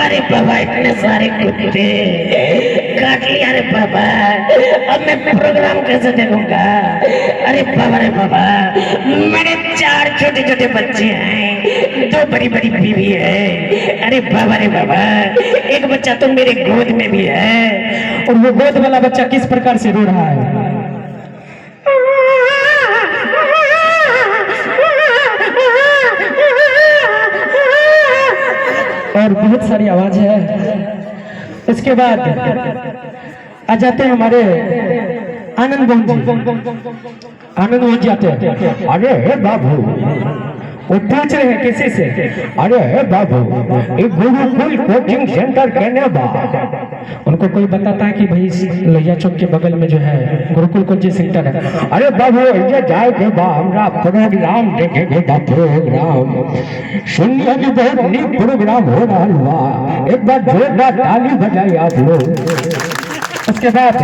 अरे बाबा इतने सारे कुत्ते काट लिया रे बाबा, अब मैं प्रोग्राम कैसे देखूंगा? अरे बाबा मेरे 4 छोटे छोटे बच्चे हैं, 2 बड़ी बड़ी बीवी है। अरे बाबा रे बाबा, एक बच्चा तो मेरे गोद में भी है। और वो गोद वाला बच्चा किस प्रकार से रो रहा है? और बहुत सारी आवाज है। उसके बाद आ जाते हैं हमारे आनंद मोहन जी आते हैं। अरे बाबू, वो पूछ रहे हैं किसी से, अरे बाबू एक गुरुकुल कोचिंग सेंटर कहने बा। उनको कोई बताता है कि भाई लोहिया चौक के बगल में जो है गुरुकुल कोचिंग सेंटर है। अरे बाबू ये जाए के बा हमरा प्रोग्राम देखेंगे बा, प्रोग्राम सुनिए कि बहुत नीक प्रोग्राम हो रहा बा, एक बार जोरदार ताली बजाइए आप लोग। उसके बाद